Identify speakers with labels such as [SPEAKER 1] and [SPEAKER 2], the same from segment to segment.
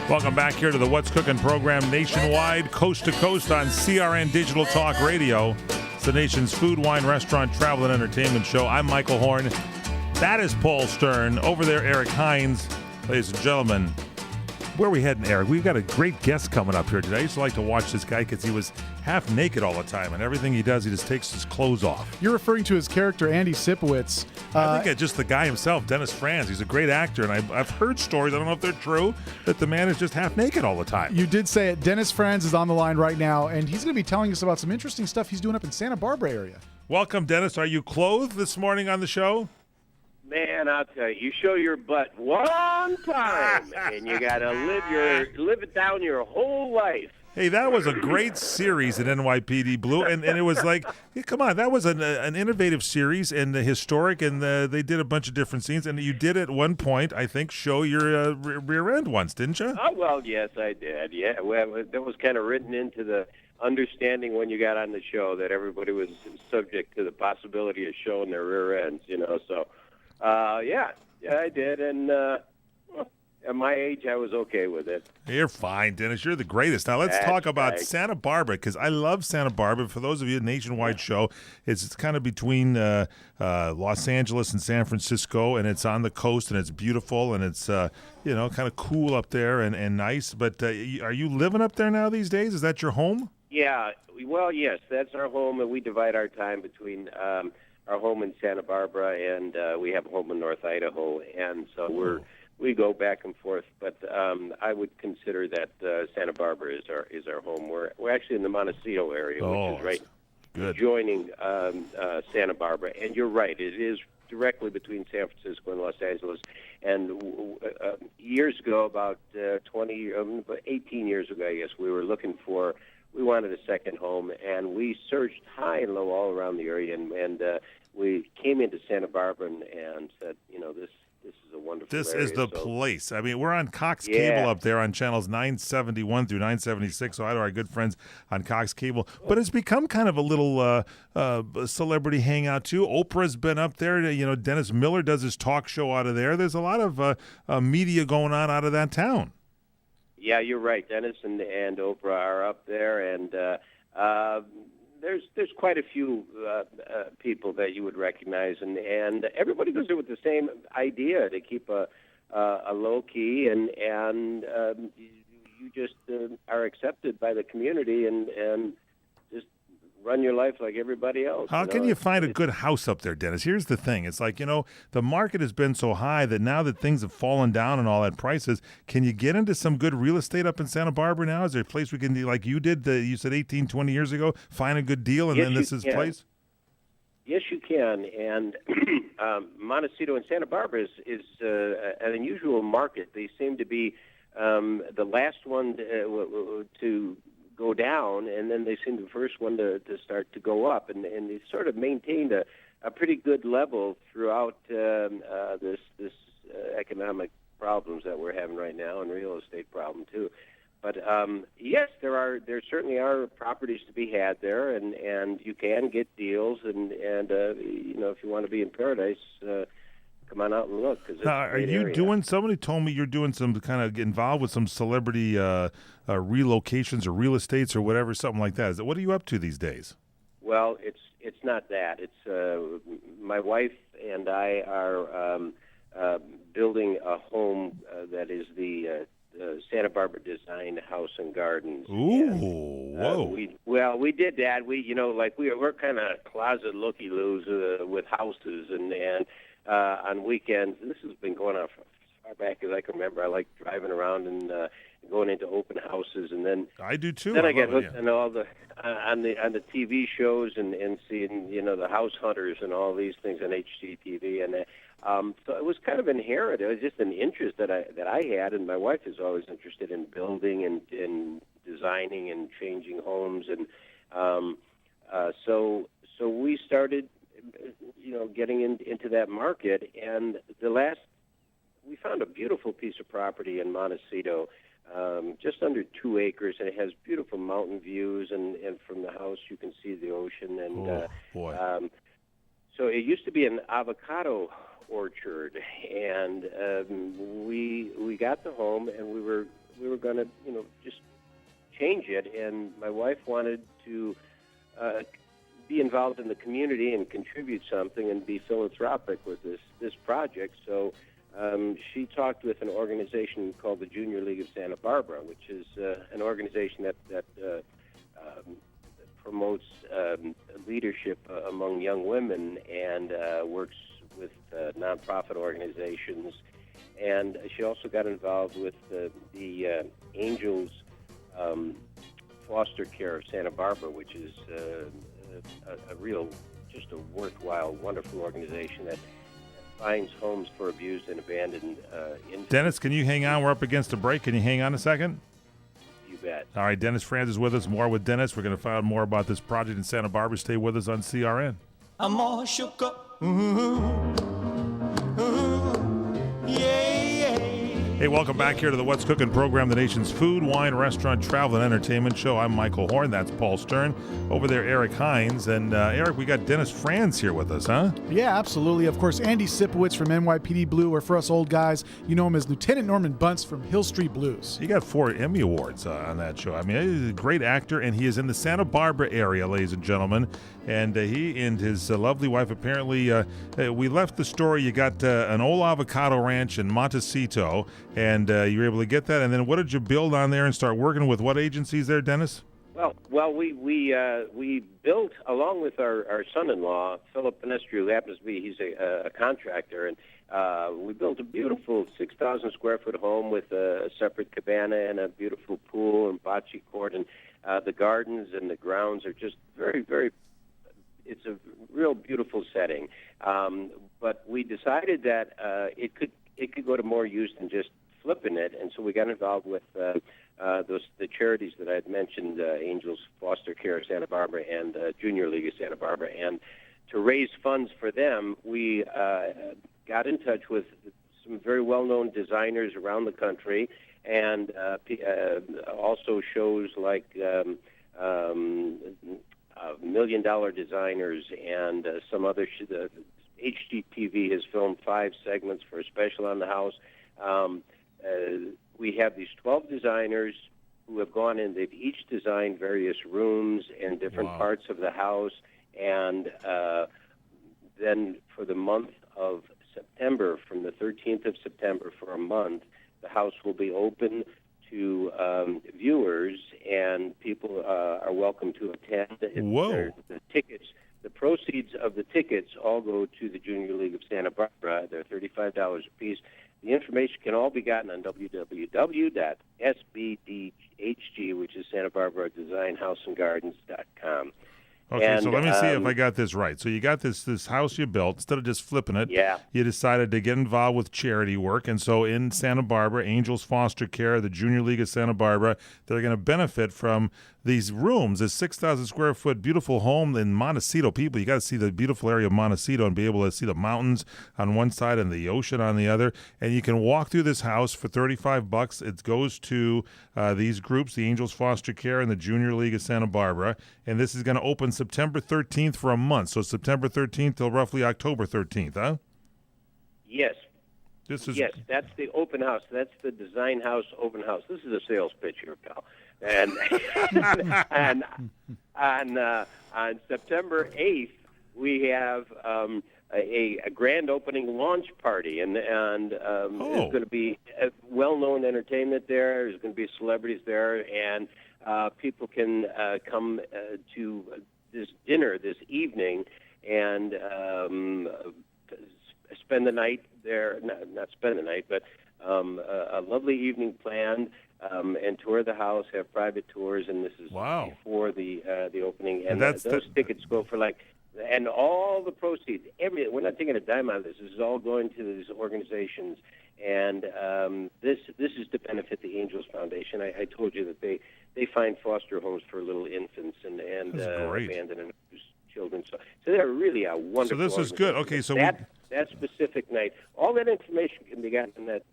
[SPEAKER 1] Welcome back here to the What's Cooking program nationwide, coast to coast on CRN Digital Talk Radio. It's the nation's food, wine, restaurant, travel, and entertainment show. I'm Michael Horn. That is Paul Stern. Over there, Eric Hines. Ladies and gentlemen, where are we heading, Eric? We've got a great guest coming up here today. I used to like to watch this guy because he was half naked all the time, and everything he does, he just takes his clothes off.
[SPEAKER 2] You're referring to his character, Andy Sipowicz.
[SPEAKER 1] I think just the guy himself, Dennis Franz. He's a great actor, and I've heard stories, I don't know if they're true, that the man is just half naked all the time.
[SPEAKER 2] You did say it. Dennis Franz is on the line right now, and he's going to be telling us about some interesting stuff he's doing up in Santa Barbara area.
[SPEAKER 1] Welcome, Dennis. Are you clothed this morning on the show?
[SPEAKER 3] Man, I'll tell you show your butt one time, and you got to live it down your whole life.
[SPEAKER 1] Hey, that was a great series at NYPD Blue, and it was like, hey, come on, that was an innovative series and historic, and they did a bunch of different scenes, and you did at one point, I think, show your rear end once, didn't you?
[SPEAKER 3] Oh, well, yes, I did, yeah. Well, that was kind of written into the understanding when you got on the show that everybody was subject to the possibility of showing their rear ends, so... Yeah, I did, and at my age, I was okay with it.
[SPEAKER 1] You're fine, Dennis. You're the greatest. Now, let's talk about Santa Barbara, because I love Santa Barbara. For those of you, a nationwide show, it's kind of between Los Angeles and San Francisco, and it's on the coast, and it's beautiful, and it's, kind of cool up there and nice. But are you living up there now these days? Is that your home?
[SPEAKER 3] Yeah, well, yes, that's our home, and we divide our time between our home in Santa Barbara, and we have a home in North Idaho, and so we go back and forth. But I would consider that Santa Barbara is our home. We're actually in the Montecito area, which is right adjoining Santa Barbara. And you're right, it is directly between San Francisco and Los Angeles. And years ago, about 18 years ago, I guess, we wanted a second home, and we searched high and low all around the area, and we came into Santa Barbara and said, this is a wonderful area.
[SPEAKER 1] This is the place. I mean, we're on Cox Cable up there on channels 971 through 976, so hi to our good friends on Cox Cable. But it's become kind of a little celebrity hangout, too. Oprah's been up there. Dennis Miller does his talk show out of there. There's a lot of media going on out of that town.
[SPEAKER 3] Yeah, you're right. Dennis and Oprah are up there, and there's quite a few people that you would recognize, and everybody goes there with the same idea to keep a low key, and you just are accepted by the community and just run your life like everybody else.
[SPEAKER 1] How can you find a good house up there, Dennis? Here's the thing. It's like, the market has been so high that now that things have fallen down and all that prices, can you get into some good real estate up in Santa Barbara now? Is there a place we can do like you did, you said 18, 20 years ago, find a good deal, and
[SPEAKER 3] yes,
[SPEAKER 1] then this is place?
[SPEAKER 3] Yes, you can. And Montecito and Santa Barbara is an unusual market. They seem to be the last one to go down, and then they seem the first one to start to go up, and they sort of maintained a pretty good level throughout this economic problems that we're having right now, and real estate problem too. But yes, there certainly are properties to be had there, and you can get deals, and if you want to be in paradise, come on out and look.
[SPEAKER 1] Are you doing? Somebody told me you're doing some kind of involved with some celebrity relocations or real estates or whatever, something like that. What are you up to these days?
[SPEAKER 3] Well, it's not that. It's my wife and I are building a home that is the Santa Barbara Design House and Gardens.
[SPEAKER 1] Ooh,
[SPEAKER 3] and,
[SPEAKER 1] whoa!
[SPEAKER 3] We did that. We're kind of closet looky-loos with houses and on weekends. This has been going on as far back as I can remember. I like driving around and going into open houses, and then
[SPEAKER 1] I do too.
[SPEAKER 3] Then I get hooked on all the on the TV shows and seeing the House Hunters and all these things on HGTV, and so it was kind of inherent. It was just an interest that I had, and my wife is always interested in building and designing and changing homes, and so we started getting into that market, and we found a beautiful piece of property in Montecito, just under 2 acres, and it has beautiful mountain views, and from the house you can see the ocean, and
[SPEAKER 1] boy.
[SPEAKER 3] So it used to be an avocado orchard, and we got the home, and we were we were going to, just change it. And my wife wanted to be involved in the community and contribute something and be philanthropic with this project. So she talked with an organization called the Junior League of Santa Barbara, which is an organization that promotes leadership among young women and works with nonprofit organizations. And she also got involved with the Angels Foster Care of Santa Barbara, which is just a worthwhile, wonderful organization that finds homes for abused and abandoned infants.
[SPEAKER 1] Dennis, can you hang on? We're up against a break. Can you hang on a second?
[SPEAKER 3] You bet.
[SPEAKER 1] All right, Dennis Franz is with us. More with Dennis. We're going to find out more about this project in Santa Barbara. Stay with us on CRN.
[SPEAKER 4] I'm all shook up. Yeah.
[SPEAKER 1] Hey, welcome back here to the What's Cooking program, the nation's food, wine, restaurant, travel, and entertainment show. I'm Michael Horn. That's Paul Stern. Over there, Eric Hines. And Eric, we got Dennis Franz here with us, huh?
[SPEAKER 2] Yeah, absolutely. Of course, Andy Sipowicz from NYPD Blue, or for us old guys, you know him as Lieutenant Norman Bunce from Hill Street Blues.
[SPEAKER 1] He got 4 Emmy Awards on that show. I mean, he's a great actor, and he is in the Santa Barbara area, ladies and gentlemen. And he and his lovely wife, apparently, we left the story. You got an old avocado ranch in Montecito, and you were able to get that. And then what did you build on there and start working with what agencies there, Dennis?
[SPEAKER 3] Well, we built, along with our son-in-law, Philip Pinestri, who happens to be, he's a contractor, and we built a beautiful 6,000 square foot home with a separate cabana and a beautiful pool and bocce court, and the gardens and the grounds are just very, very, it's a real beautiful setting. But we decided that it could go to more use than just flipping it, and so we got involved with the charities that I had mentioned, Angels Foster Care of Santa Barbara and Junior League of Santa Barbara. And to raise funds for them, we got in touch with some very well-known designers around the country, and also shows like $1 million designers and some other. HGTV has filmed 5 segments for a special on the house. We have these 12 designers who have gone in. They've each designed various rooms and different parts of the house. And then for the month of September, from the 13th of September for a month, the house will be open to viewers, and people are welcome to attend.
[SPEAKER 1] Whoa.
[SPEAKER 3] The tickets. The proceeds of the tickets all go to the Junior League of Santa Barbara. They're $35 a piece. The information can all be gotten on www.sbdhg, which is Santa Barbara Design House and Gardens.com.
[SPEAKER 1] Okay,
[SPEAKER 3] and,
[SPEAKER 1] so let me see if I got this right. So you got this house you built. Instead of just flipping it, you decided to get involved with charity work. And so in Santa Barbara, Angels Foster Care, the Junior League of Santa Barbara, they're going to benefit from these rooms, this 6,000 square foot beautiful home in Montecito. People, you got to see the beautiful area of Montecito and be able to see the mountains on one side and the ocean on the other. And you can walk through this house for $35. It goes to these groups, the Angels Foster Care and the Junior League of Santa Barbara. And this is going to open September 13th for a month. So September 13th till roughly October 13th, huh?
[SPEAKER 3] Yes.
[SPEAKER 1] Yes,
[SPEAKER 3] that's the open house. That's the Design House open house. This is a sales pitch here, pal. And on September 8th, we have a grand opening launch party, and there's going to be well-known entertainment there. There's going to be celebrities there, and people can come to this dinner this evening and spend the night there. Not spend the night, but a lovely evening planned. And tour the house, have private tours, and this is before the opening. And those tickets go for and all the proceeds, we're not taking a dime out of this. This is all going to these organizations, and this is to benefit the Angels Foundation. I told you that they find foster homes for little infants and abandoned and abused children. So they're really a wonderful.
[SPEAKER 1] So this is good. Okay, so
[SPEAKER 3] that specific night, all that information can be gotten in that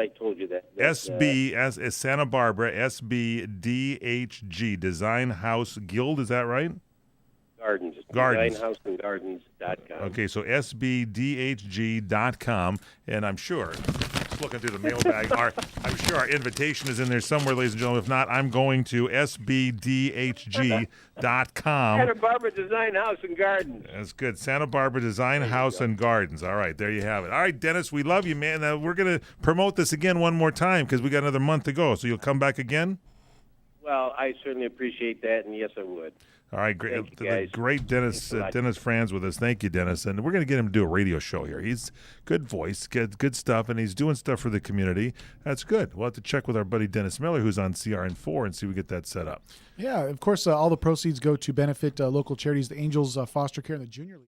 [SPEAKER 3] I told you that
[SPEAKER 1] SB as Santa Barbara SBDHG Design House Guild, is that right?
[SPEAKER 3] Gardens. DesignHouseandGardens.com.
[SPEAKER 1] Okay, so SBDHG.com, and I'm sure just looking through the mailbag. I'm sure our invitation is in there somewhere, ladies and gentlemen. If not, I'm going to sbdhg.com.
[SPEAKER 3] Santa Barbara Design House and Gardens.
[SPEAKER 1] That's good. Santa Barbara Design House and Gardens. All right, there you have it. All right, Dennis, we love you, man. We're going to promote this again one more time because we got another month to go. So you'll come back again?
[SPEAKER 3] Well, I certainly appreciate that, and yes, I would.
[SPEAKER 1] All right, great.
[SPEAKER 3] Thank you, guys.
[SPEAKER 1] Great Dennis Franz with us. Thank you, Dennis. And we're going to get him to do a radio show here. He's good voice, good stuff, and he's doing stuff for the community. That's good. We'll have to check with our buddy Dennis Miller, who's on CRN4, and see if we get that set up.
[SPEAKER 2] Yeah, of course, all the proceeds go to benefit local charities, the Angels Foster Care and the Junior League.